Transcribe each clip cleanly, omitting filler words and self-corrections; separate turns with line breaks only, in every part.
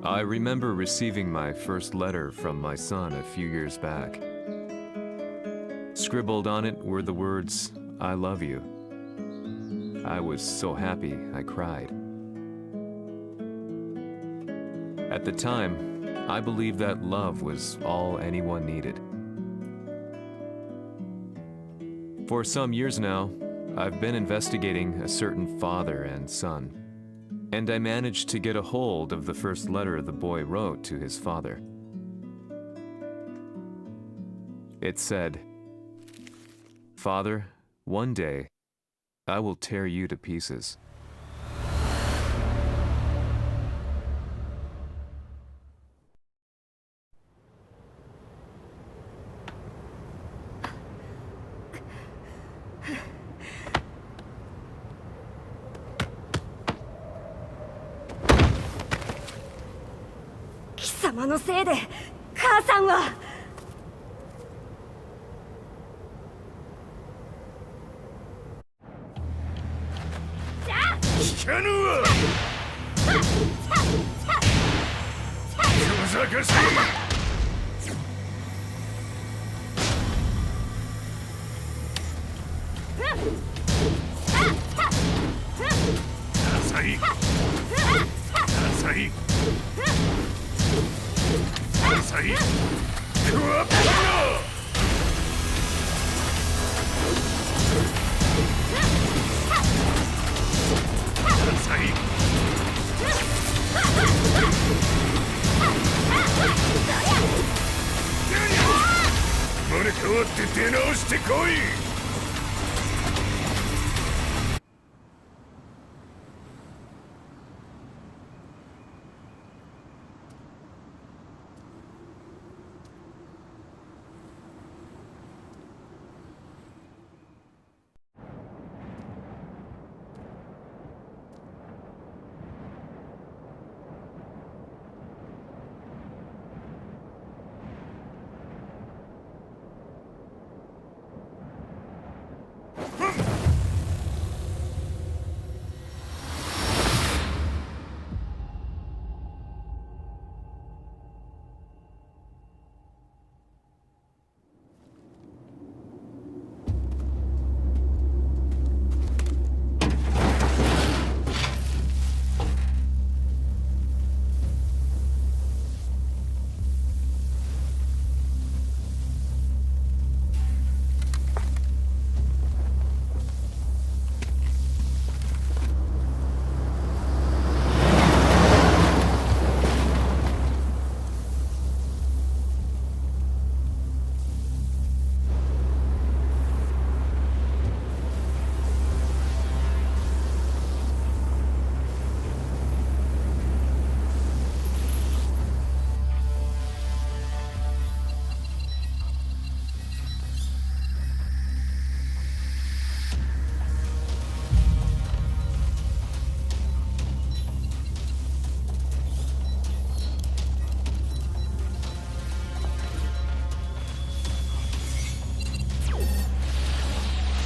I remember receiving my first letter from my son a few years back. Scribbled on it were the words, "I love you." I was so happy I cried. At the time, I believed that love was all anyone needed. For some years now, I've been investigating a certain father and son, and I managed to get a hold of the first letter the boy wrote to his father. It said, "Father, one day, I will tear you to pieces."
Kisamaのせいで母さんは。
聞かぬわ。小賢しい。浅い。浅い。浅い。クワッパー。生まれ変わって出直してこい。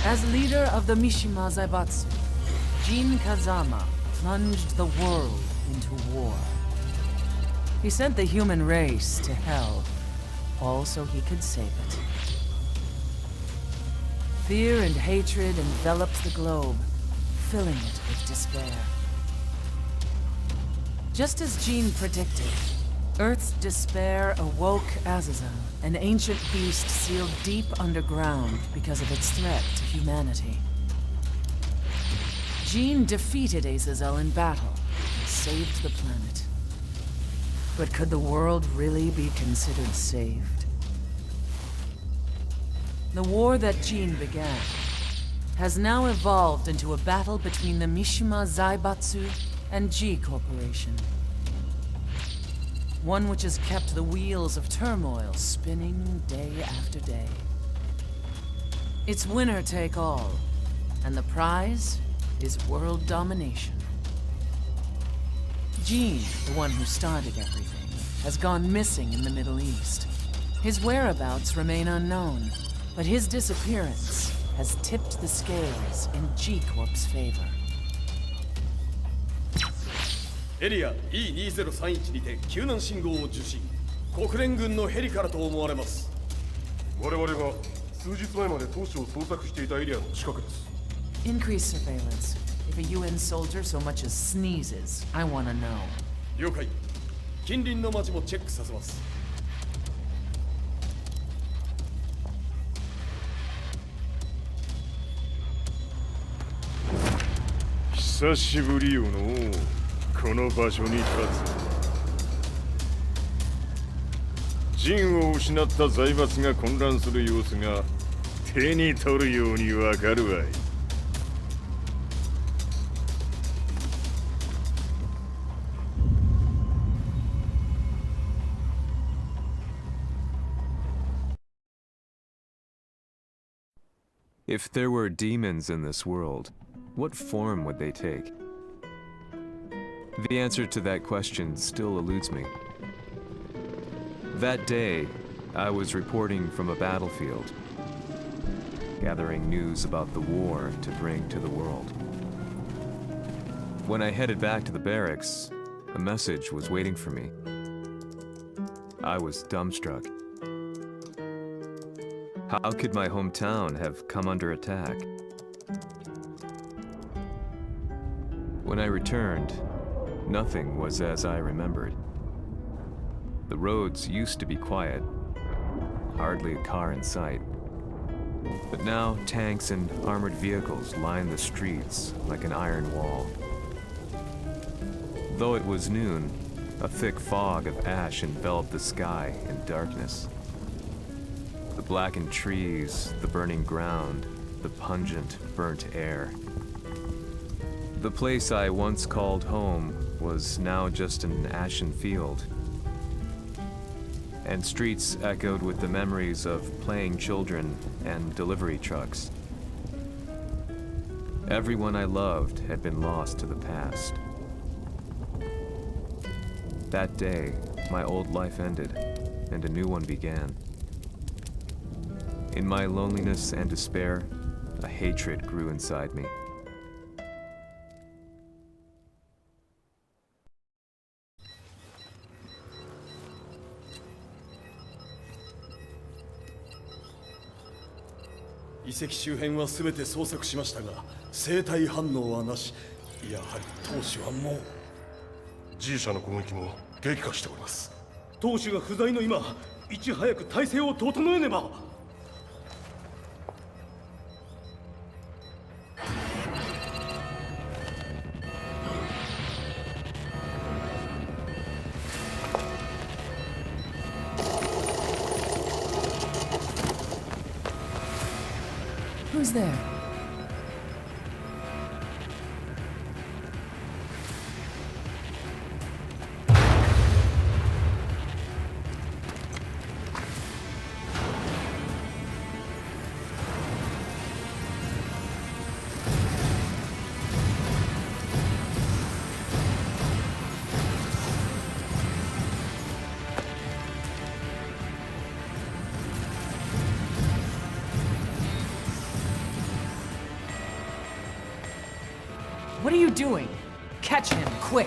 As leader of the Mishima Zaibatsu, Jin Kazama plunged the world into war. He sent the human race to hell, all so he could save it. Fear and hatred enveloped the globe, filling it with despair. Just as Jin predicted, Earth's despair awoke Azazel, an ancient beast sealed deep underground because of its threat to humanity. Jin defeated Azazel in battle and saved the planet. But could the world really be considered saved? The war that Jin began has now evolved into a battle between the Mishima Zaibatsu and G Corporation. One which has kept the wheels of turmoil spinning day after day. It's winner take all, and the prize is world domination. Jin, the one who started everything, has gone missing in the Middle East. His whereabouts remain unknown, but his disappearance has tipped the scales in G-Corp's favor.
エリア E2031 にて救難信号を受信。国連軍のヘリからと思われます。
我々が数日前まで当初を捜索していたエリアの近くです。
Increase surveillance. If a UN soldier so much as sneezes, I want to know.
了解。近隣の町もチェックさせます。
久しぶりよのこの場所に立つ。陣を失った財閥が混乱する様子が手に取るようにわかるわい。
If there were demons in this world, what form would they take? The answer to that question still eludes me. That day, I was reporting from a battlefield, gathering news about the war to bring to the world. When I headed back to the barracks, a message was waiting for me. I was dumbstruck. How could my hometown have come under attack? When I returned, nothing was as I remembered. The roads used to be quiet, hardly a car in sight. But now tanks and armored vehicles line the streets like an iron wall. Though it was noon, a thick fog of ash enveloped the sky in darkness. The blackened trees, the burning ground, the pungent, burnt air. The place I once called home was now just an ashen field. And streets echoed with the memories of playing children and delivery trucks. Everyone I loved had been lost to the past. That day, my old life ended, and a new one began. In my loneliness and despair, a hatred grew inside me.
遺跡周辺は全て捜索しましたが、生体反応はなし。やはり当主はもう。
G 社の攻撃も激化しております。
当主が不在の今、いち早く体制を整えねば。
Who's there? What are you doing? Catch him, quick!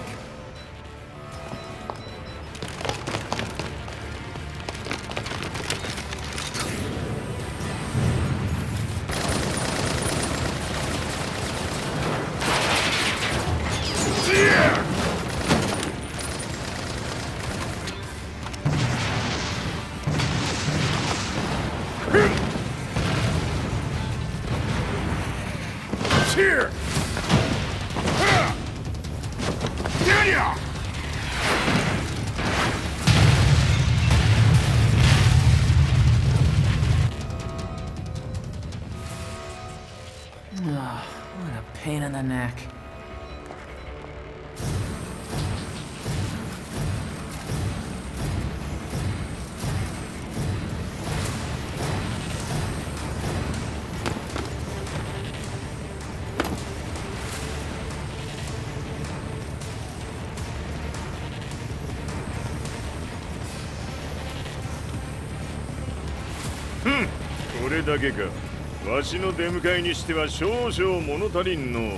Here!
What a pain in the neck.
Hmm. これだけか。わしの出迎えにしては少々物足りんの。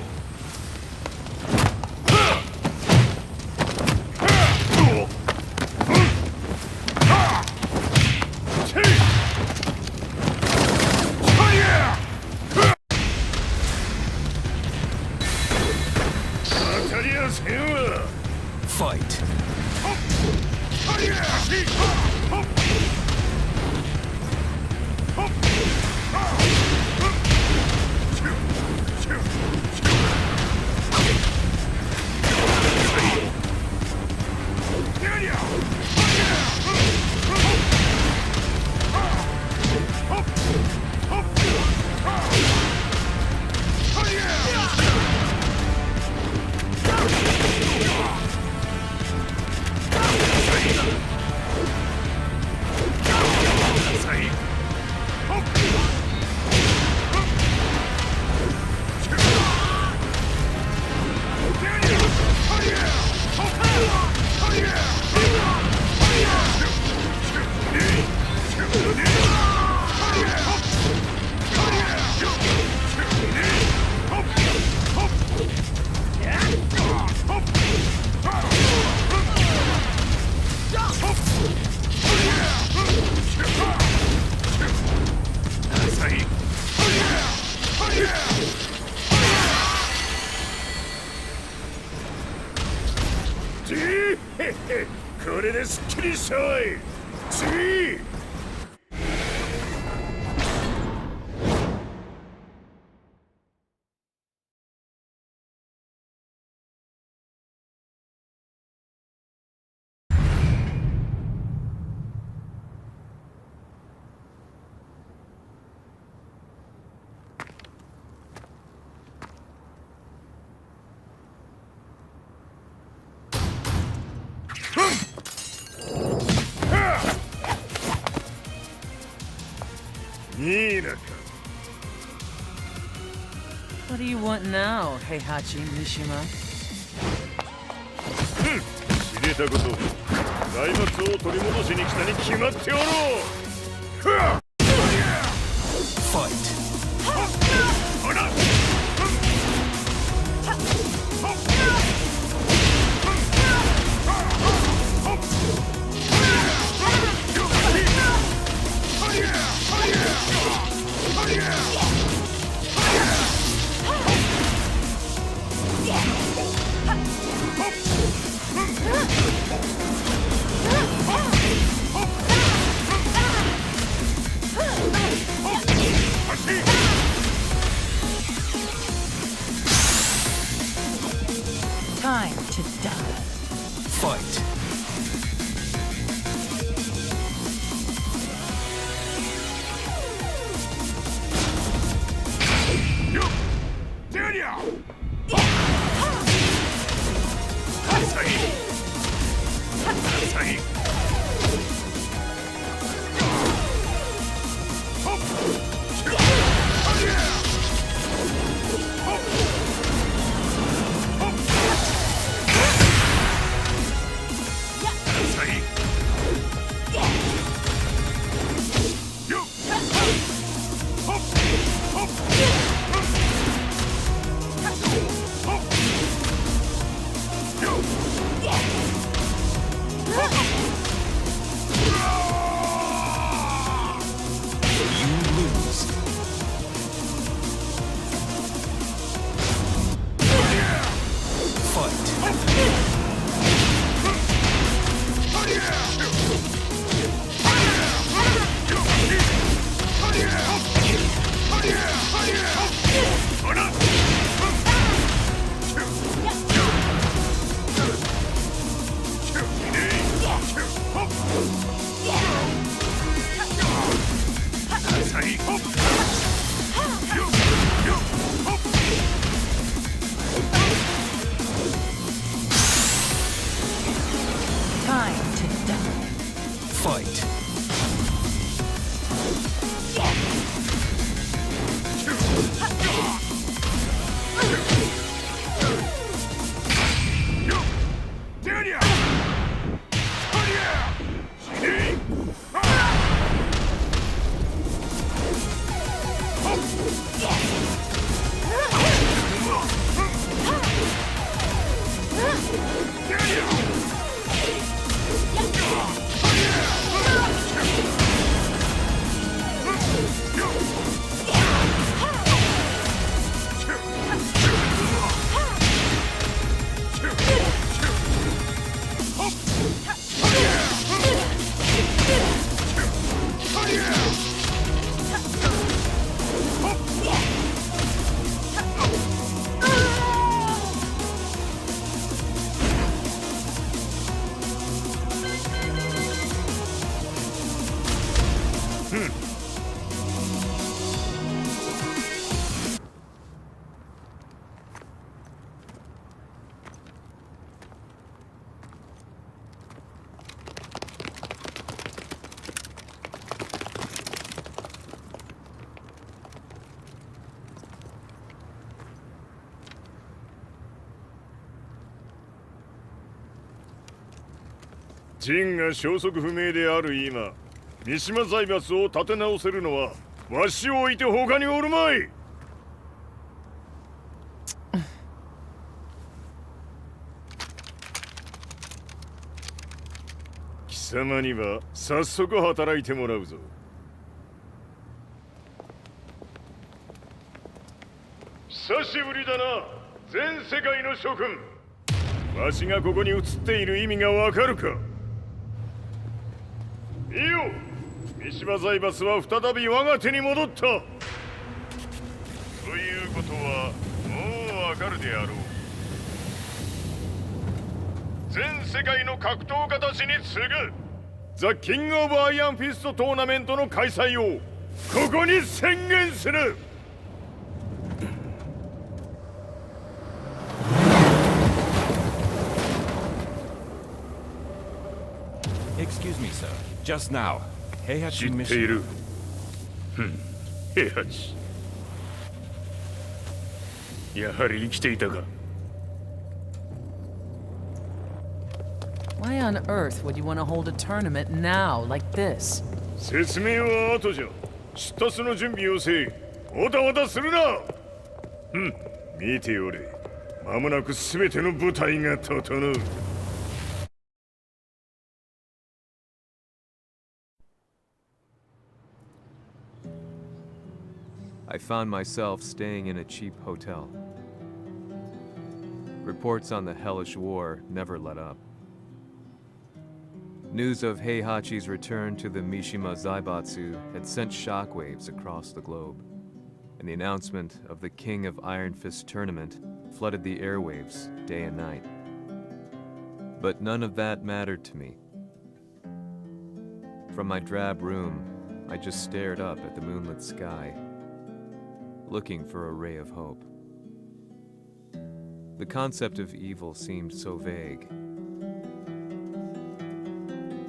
Fight.
What do you want now, Heihachi Mishima?
知れたこと、財閥を取り戻しに来たに決まっておろう。
Fight.
Time to die.
Fight.
ジンが消息不明である今、三島財閥を立て直せるのはわしを置いて他におるまい。貴様には早速働いてもらうぞ。久しぶりだな、全世界の諸君。わしがここに映っている意味がわかるか。いいよ、三島財閥は再び我が手に戻った。ということはもうわかるであろう。全世界の格闘家たちに次ぐザ・キング・オブ・アイアンフィストトーナメントの開催をここに宣言する。
Excuse me, sir. Just now, Heihachi
知っている。平八。やはり生きていたか。
Why on earth would you want to hold a tournament now, like this?
説明は後じゃ。出立の準備をせい。おたおたするな。見ておれ。間もなく全ての部隊が整う。
I found myself staying in a cheap hotel. Reports on the hellish war never let up. News of Heihachi's return to the Mishima Zaibatsu had sent shockwaves across the globe, and the announcement of the King of Iron Fist tournament flooded the airwaves day and night. But none of that mattered to me. From my drab room, I just stared up at the moonlit sky, looking for a ray of hope. The concept of evil seemed so vague.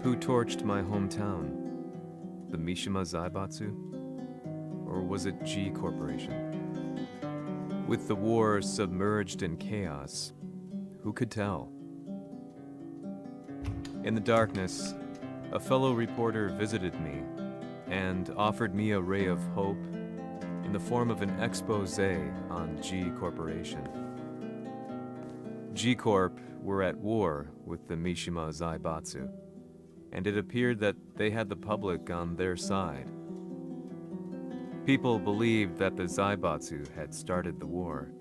Who torched my hometown? The Mishima Zaibatsu? Or was it G Corporation? With the war submerged in chaos, who could tell? In the darkness, a fellow reporter visited me and offered me a ray of hope in the form of an expose on G Corporation. G Corp were at war with the Mishima Zaibatsu, and it appeared that they had the public on their side. People believed that the Zaibatsu had started the war,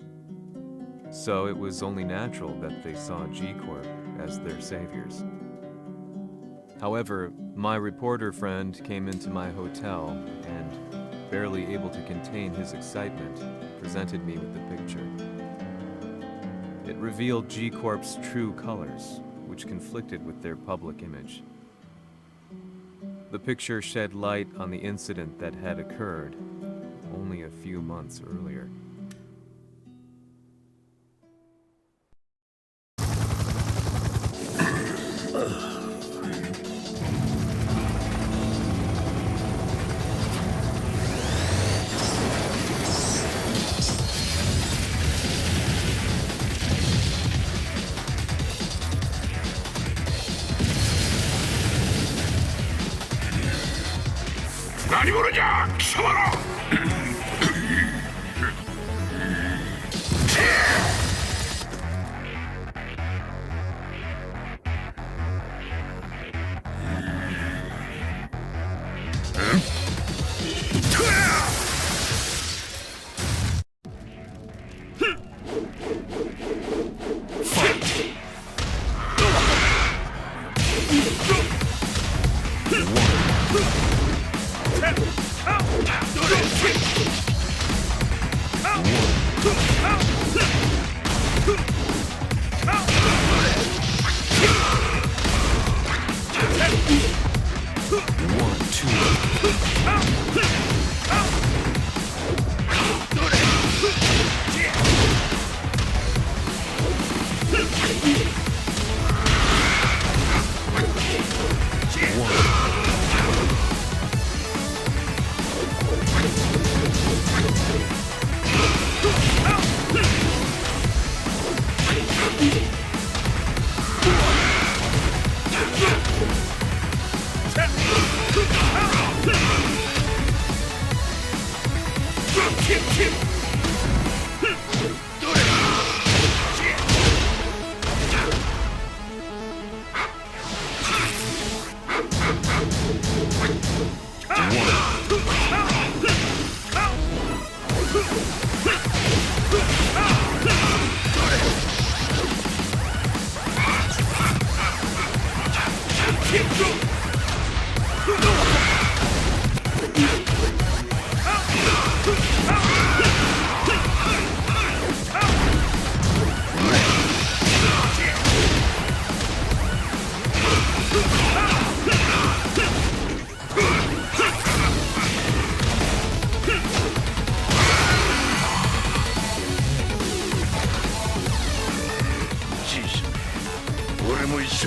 so it was only natural that they saw G Corp as their saviors. However, my reporter friend came into my hotel and, barely able to contain his excitement, presented me with the picture. It revealed G Corp's true colors, which conflicted with their public image. The picture shed light on the incident that had occurred only a few months earlier.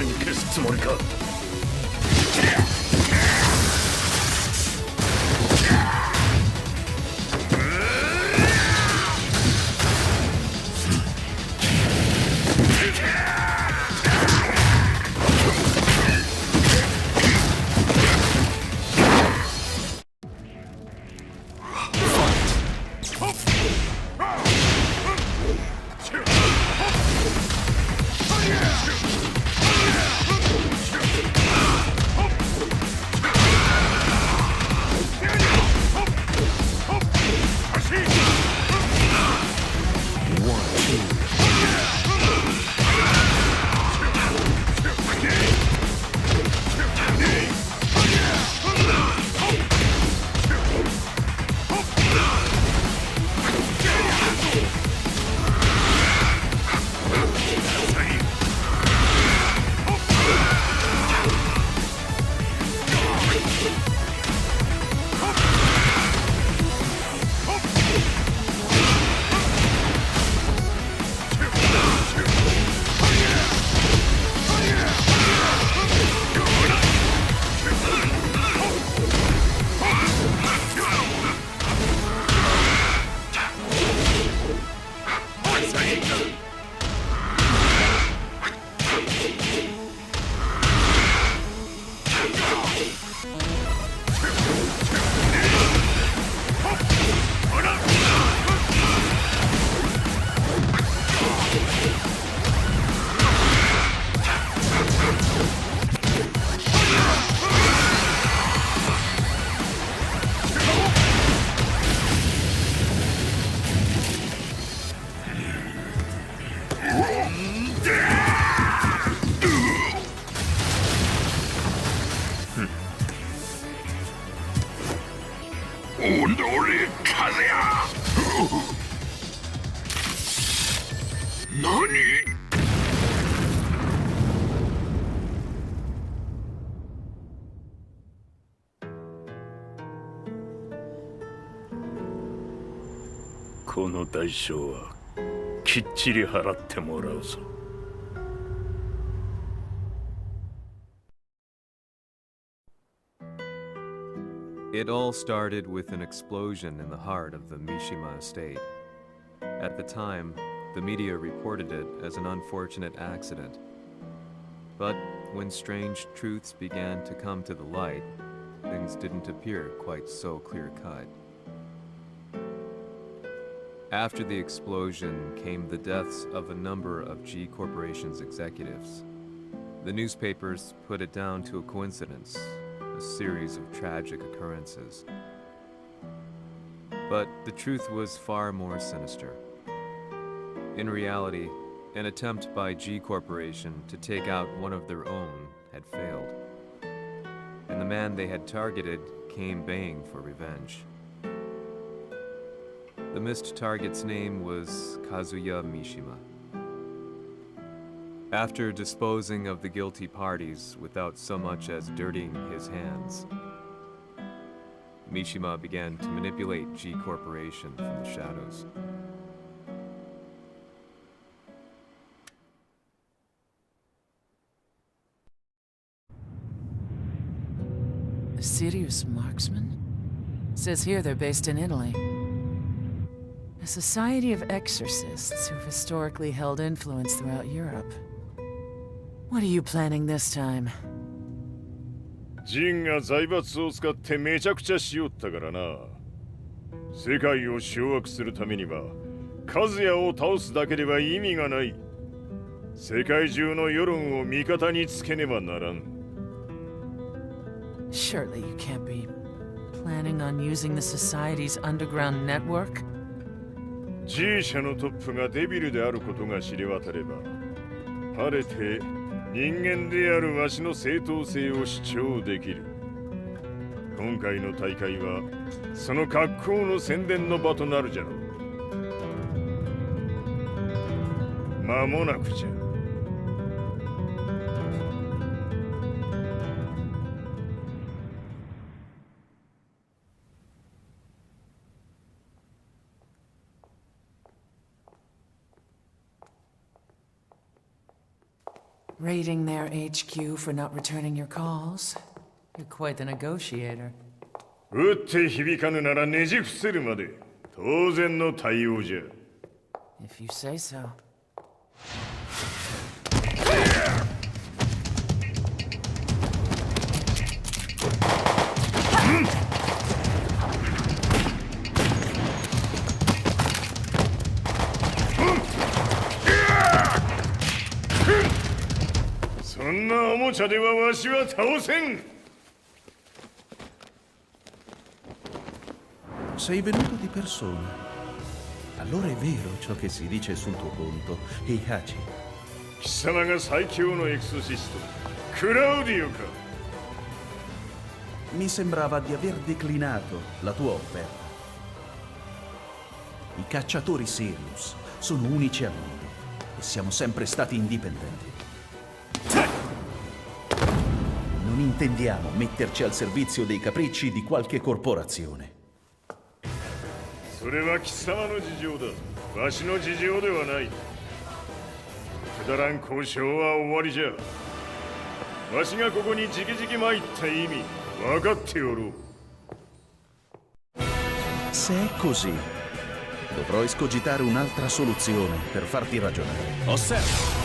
に消すつもりか。この代償はきっちり払ってもらうぞ。
It all started with an explosion in the heart of the Mishima estate. At the time, the media reported it as an unfortunate accident. But when strange truths began to come to the light, things didn't appear quite so clear-cut. After the explosion came the deaths of a number of G Corporation's executives. The newspapers put it down to a coincidence, a series of tragic occurrences. But the truth was far more sinister. In reality, an attempt by G Corporation to take out one of their own had failed, and the man they had targeted came baying for revenge. The missed target's name was Kazuya Mishima. After disposing of the guilty parties without so much as dirtying his hands, Mishima began to manipulate G Corporation from the shadows.
A serious marksman? Says here they're based in Italy. A society of exorcists who've historically held influence throughout Europe. What are you planning this time?
ジンが財閥を使ってめちゃくちゃしよったからな。世界を掌握するためには、カズヤを倒すだけでは意味がない。世界中の世論を味方につけねばならん。
Surely you can't be planning on using the society's underground network?
G 社のトップがデビルであることが知れ渡れば、晴れて人間であるわしの正当性を主張できる。今回の大会はその格好の宣伝の場となるじゃろう。間もなくじゃ。
Raiding their HQ for not returning your calls. You're quite the negotiator.
打って響かぬならねじ伏せるまで当然の対応じゃ。
If you say so.
Sei venuto di persona. Allora è vero ciò che si dice sul tuo conto, Heihachi.
貴様が最強のエクソシストクラウディオか。
Mi sembrava di aver declinato la tua offerta. I cacciatori Sirius sono unici al mondo e siamo sempre stati indipendenti. Non intendiamo metterci al servizio dei capricci di qualche corporazione.
それは貴様の事情だ。わしの事情ではない。くだらん交渉は終わりじゃ。わしがここに直々参った意味分かっておろう。
Se è così, dovrò escogitare un'altra soluzione per farti ragionare.
Osserva!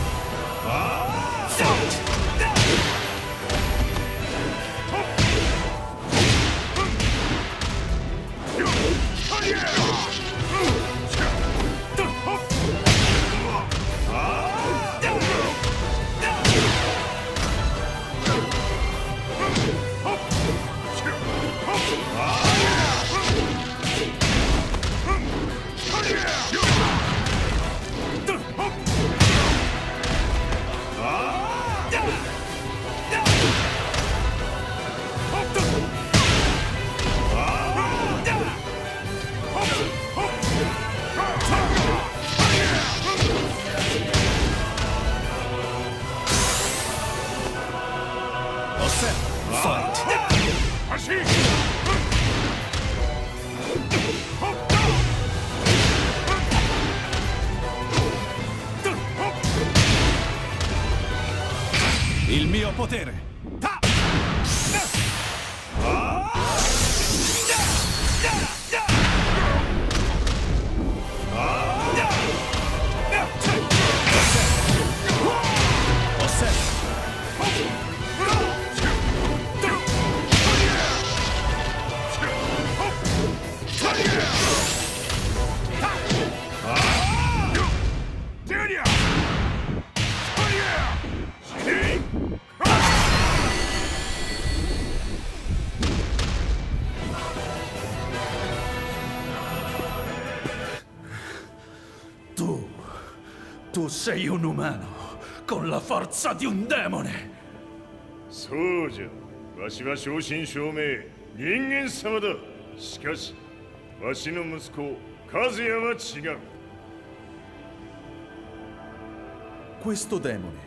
Il mio potere!
Tu sei un umano con la forza di un demone.
そうじゃ。わしは正真正銘人間様だ。しかしわしの息子和也は違う。
Questo demone,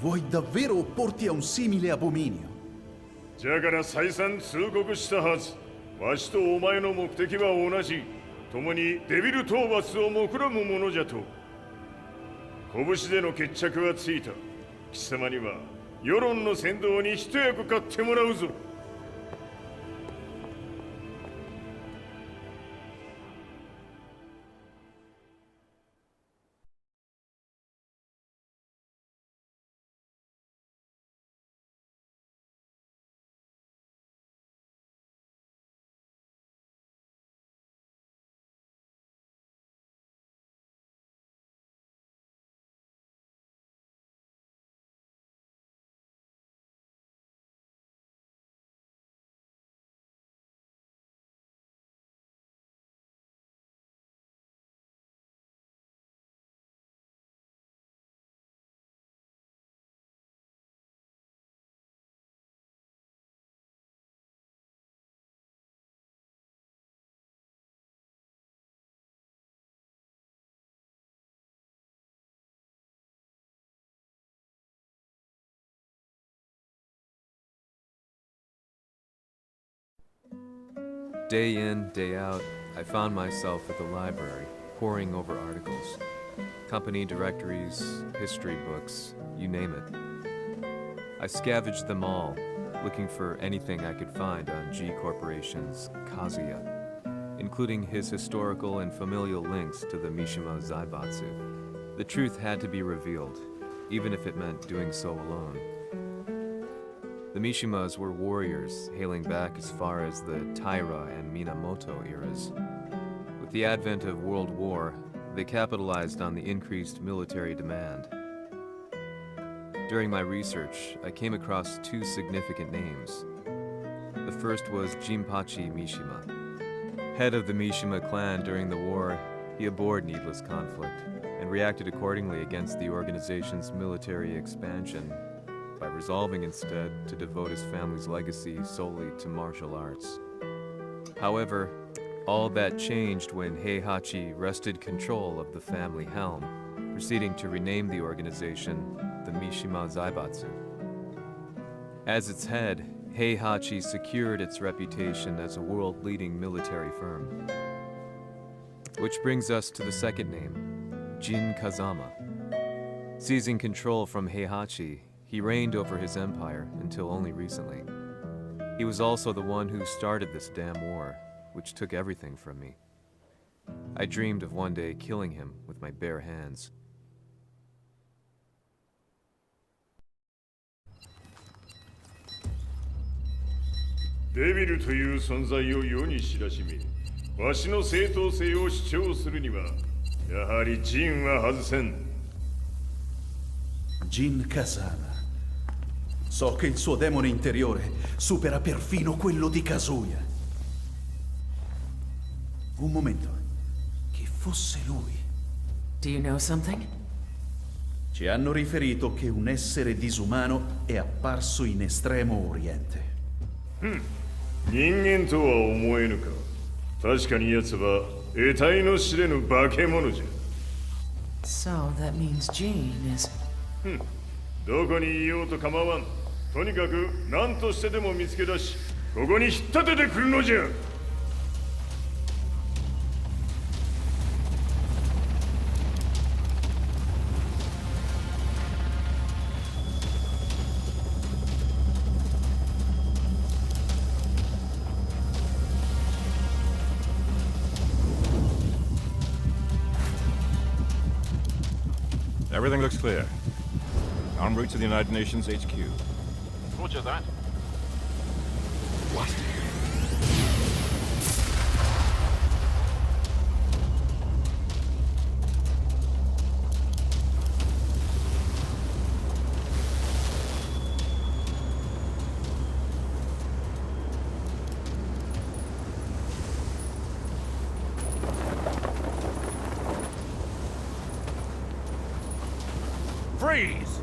vuoi davvero opporti a un simile abominio?
じゃから再三通告したはず。わしとお前の目的は同じ。共にデビル討伐を目論むものじゃと。拳での決着はついた。貴様には世論の先導に一役買ってもらうぞ。
Day in, day out, I found myself at the library, poring over articles. company directories, history books, you name it. I scavenged them all, looking for anything I could find on G Corporation's Kazuya, including his historical and familial links to the Mishima Zaibatsu. The truth had to be revealed, even if it meant doing so alone. The Mishimas were warriors hailing back as far as the Taira and Minamoto eras. With the advent of World War, they capitalized on the increased military demand. During my research, I came across two significant names. The first was Jinpachi Mishima. Head of the Mishima clan during the war, he abhorred needless conflict and reacted accordingly against the organization's military expansion by resolving instead to devote his family's legacy solely to martial arts. However, all that changed when Heihachi wrested control of the family helm, proceeding to rename the organization the Mishima Zaibatsu. As its head, Heihachi secured its reputation as a world-leading military firm. Which brings us to the second name, Jin Kazama. Seizing control from Heihachi, he reigned over his empire until only recently. He was also the one who started this damn war, which took everything from me. I dreamed of one day killing him with my bare hands.
Devil という存在を世に知らしめ、わしの正当性を主張するには、やはりジンは外せん。
Jin Kazama. So che il suo demone interiore supera perfino quello di Kazuya. Un momento. Che fosse lui.
Do you know something?
Ci hanno riferito che un essere disumano è apparso in Estremo Oriente.
人間とは思えぬか。確かに奴は得体の知れぬ化け物じゃ。
So that means Jean is...
どこにいようと構わん。とにかく何としてでも見つけ出し、ここに引っ立ててくるのじゃ。
Everything looks clear. En route to the United Nations HQ.
Roger that.
What?
Freeze!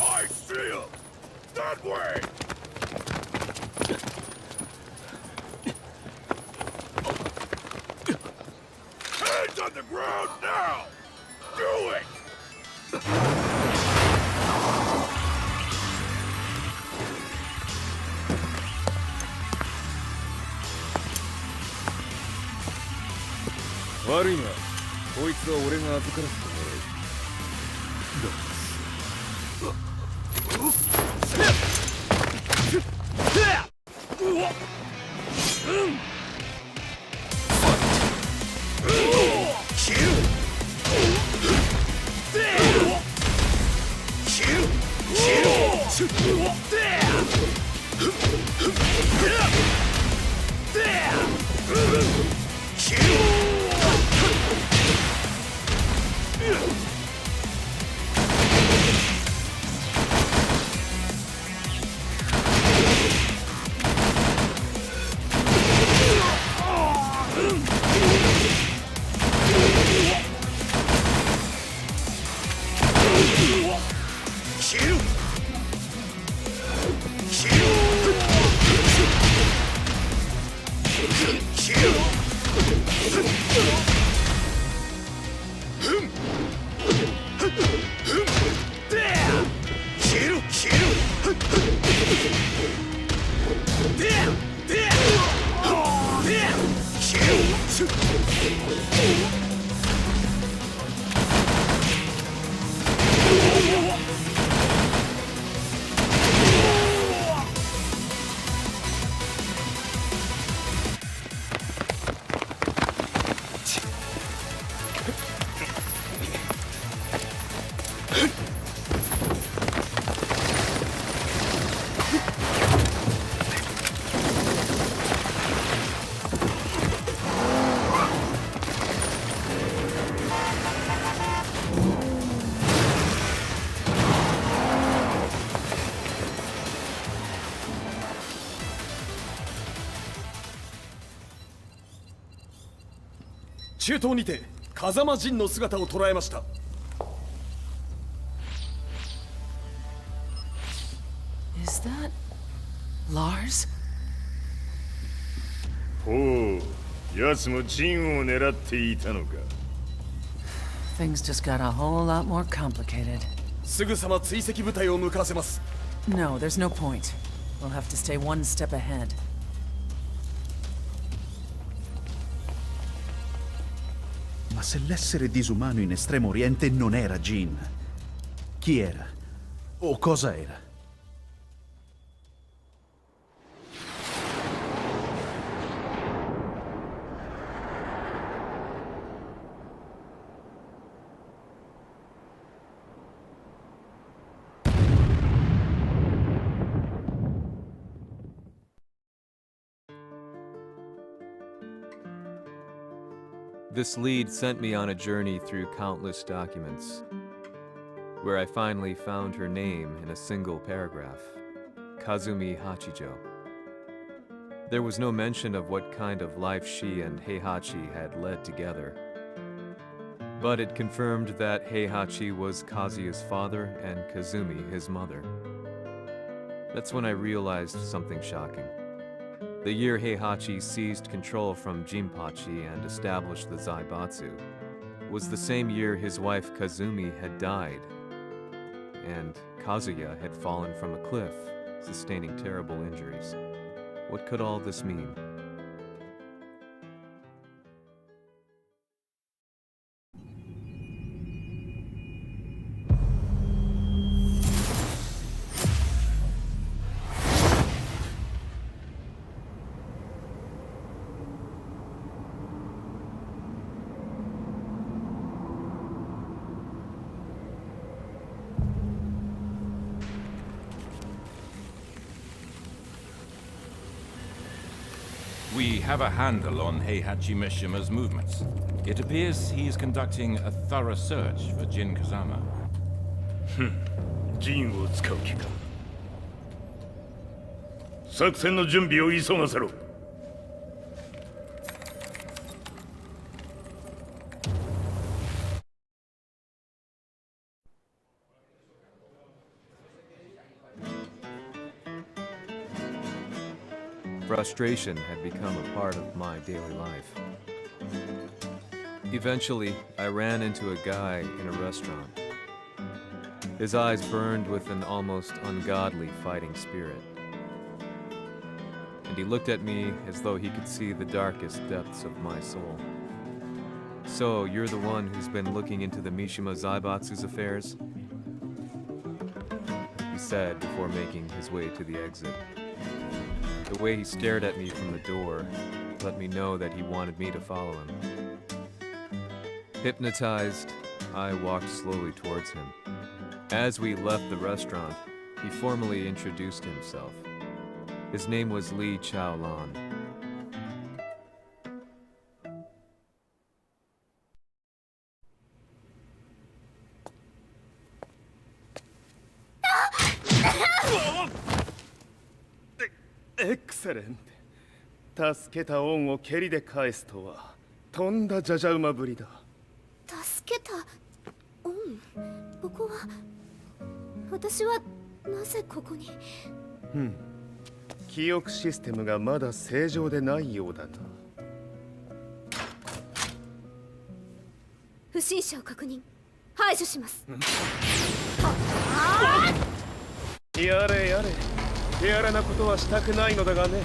I see him! That way! Hands on the ground now! Do it! Worry not. こいつは俺が預からせてもらう。中東にて風間陣の姿を捉えました。
Is that Lars?
ほう、奴も陣を狙っていたのか。
Things just got a whole lot more complicated.
すぐさま追跡部隊を向かわせます。
No, there's no point. We'll have to stay one step ahead.
Ma se l'essere disumano in Estremo Oriente non era Jin, chi era? O cosa era?
This lead sent me on a journey through countless documents, where I finally found her name in a single paragraph, Kazumi Hachijo. There was no mention of what kind of life she and Heihachi had led together, but it confirmed that Heihachi was Kazuya's father and Kazumi his mother. That's when I realized something shocking. The year Heihachi seized control from Jinpachi and established the Zaibatsu was the same year his wife Kazumi had died, and Kazuya had fallen from a cliff, sustaining terrible injuries. What could all this mean?
We have a handle on Heihachi Mishima's movements. It appears he is conducting a thorough search for Jin Kazama.
陣を使う気か。作戦の準備を急がせろ。
Frustration had become a part of my daily life. Eventually, I ran into a guy in a restaurant. His eyes burned with an almost ungodly fighting spirit. And he looked at me as though he could see the darkest depths of my soul. "So, you're the one who's been looking into the Mishima Zaibatsu's affairs?" he said before making his way to the exit. The way he stared at me from the door let me know that he wanted me to follow him. Hypnotized, I walked slowly towards him. As we left the restaurant, he formally introduced himself. His name was Li Chaolan.
Excellent. 助けた恩を蹴りで返すとはとんだじゃじゃ馬ぶりだ。
助けた恩。ここは私はなぜここに。
記憶システムがまだ正常でないようだな。
不審者を確認。排除します。
やれやれ。手荒なことはしたくないのだがね。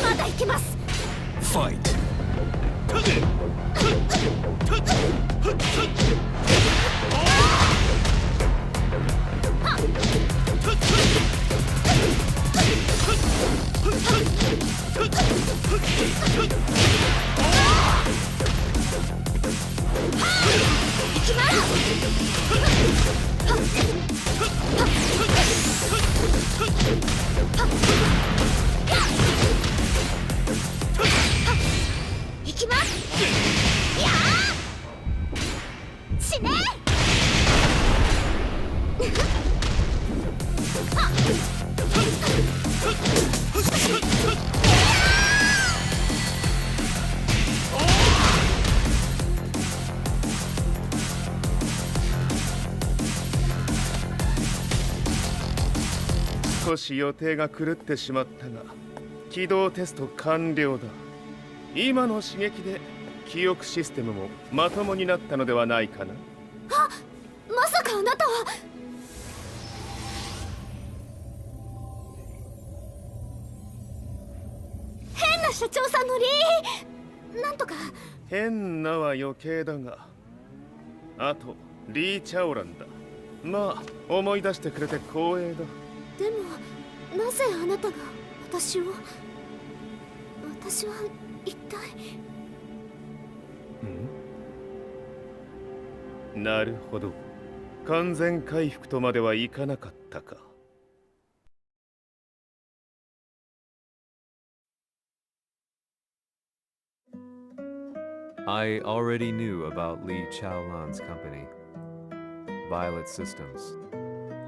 まだ行きます。行きます。やー死ね。
少し予定が狂ってしまったが、起動テスト完了だ。今の刺激で記憶システムもまともになったのではないかな。
あ、まさかあなたは。変な社長さんのなんとか。
変なは余計だが、あとリー・チャオランだ。まあ思い出してくれて光栄だ。
でもなぜあなたが私は一体。
なるほど、完全回復とまではいかなかったか。
I already knew about Li Chaolan's company, Violet Systems,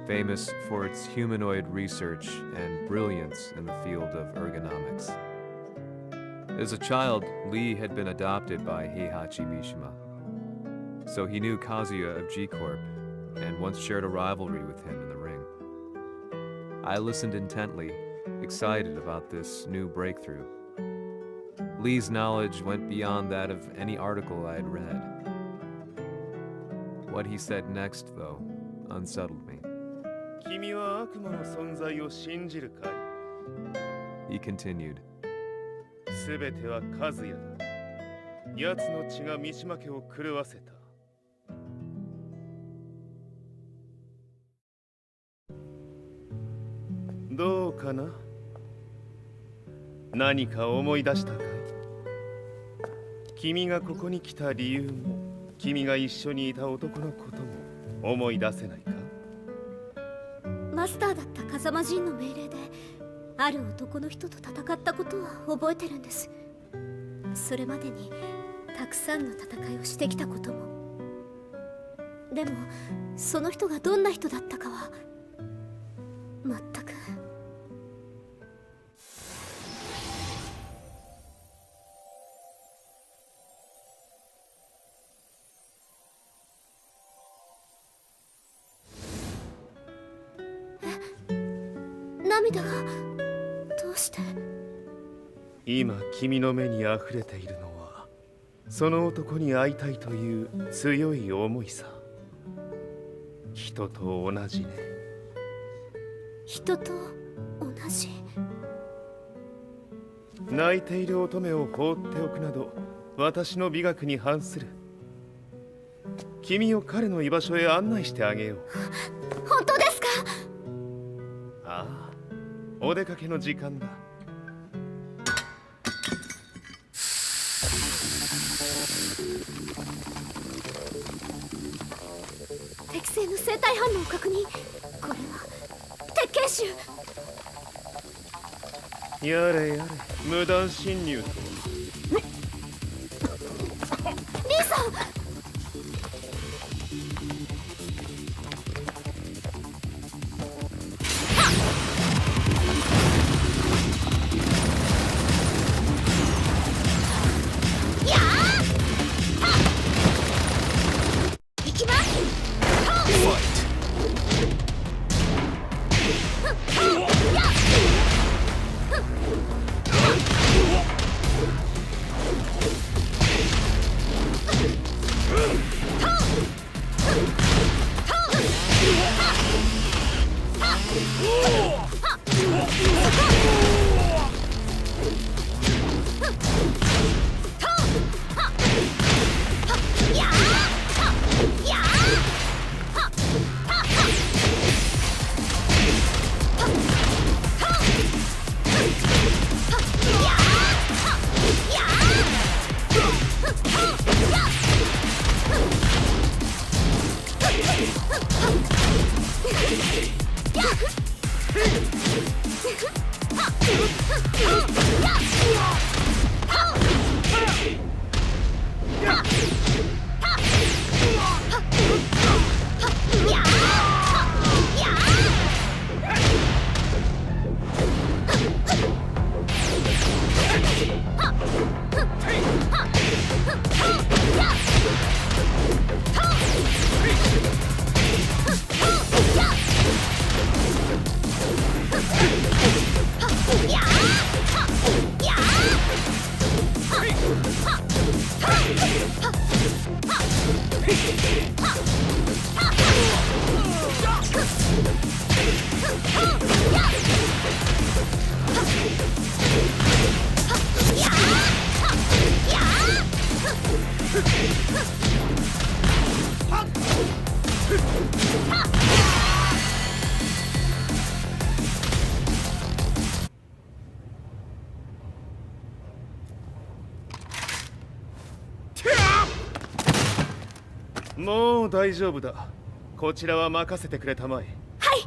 famous for its humanoid research and brilliance in the field of ergonomics. As a child, Li had been adopted by Heihachi Mishima, so he knew Kazuya of G-Corp and once shared a rivalry with him in the ring. I listened intently, excited about this new breakthrough. Li's knowledge went beyond that of any article I had read. What he said next, though, unsettled me.
君は悪魔の存在を信じるかい?
He continued.
すべては和也だ。奴の血が三島家を狂わせた。どうかな？何か思い出したかい？君がここに来た理由も、君が一緒にいた男のことも思い出せないか？
マスターだった風間陣の命令である男の人と戦ったことは覚えてるんです。それまでにたくさんの戦いをしてきたことも。でもその人がどんな人だったかは全く。涙がどうして？
今君の目にあふれているのはその男に会いたいという強い思いさ。人と同じね。
人と同じ。
泣いている乙女を放っておくなど私の美学に反する。君を彼の居場所へ案内してあげよう。
本当ですか？
ああ、お出かけの時間だ。
適正の生体反応を確認。これは鉄拳臭。
やれやれ、無断侵入とは。
リーさん。
もう大丈夫だ。こちらは任せてくれたまえ。
はい。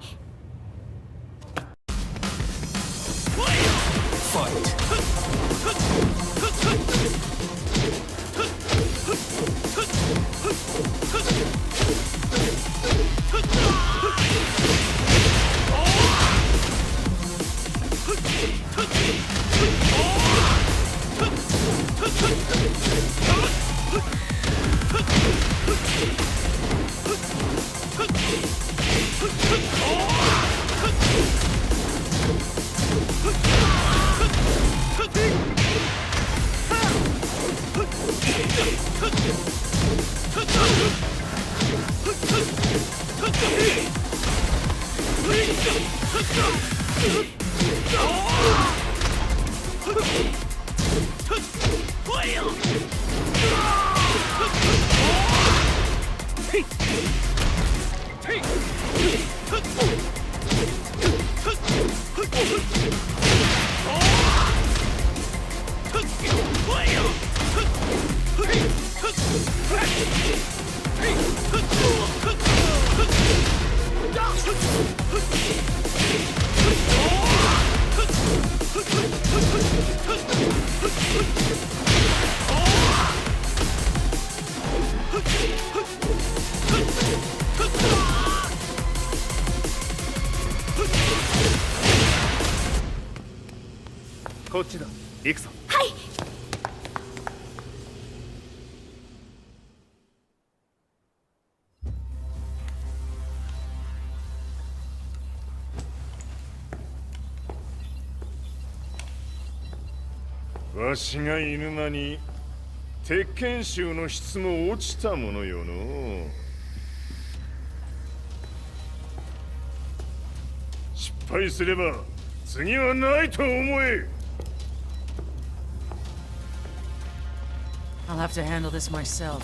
こっちだ。行くぞ。
はい。
わしがいる間に鉄拳衆の質も落ちたものよの。失敗すれば次はないと思え。
I'll have to handle this myself.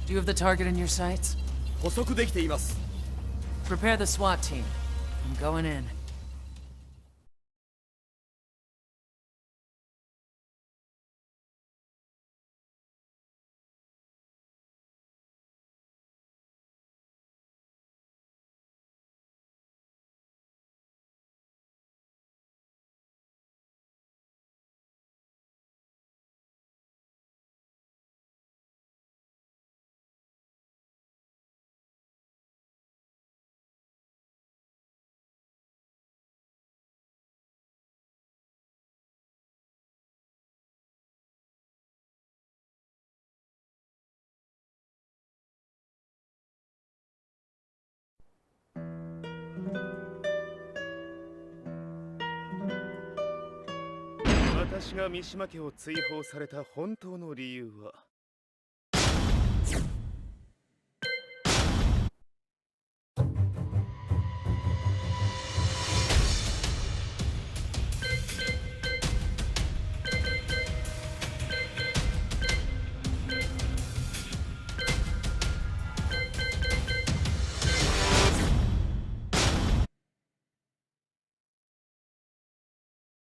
Do you have the target in your sights?
捕捉できています。
Prepare the SWAT team. I'm going in.
私が三島家を追放された本当の理由は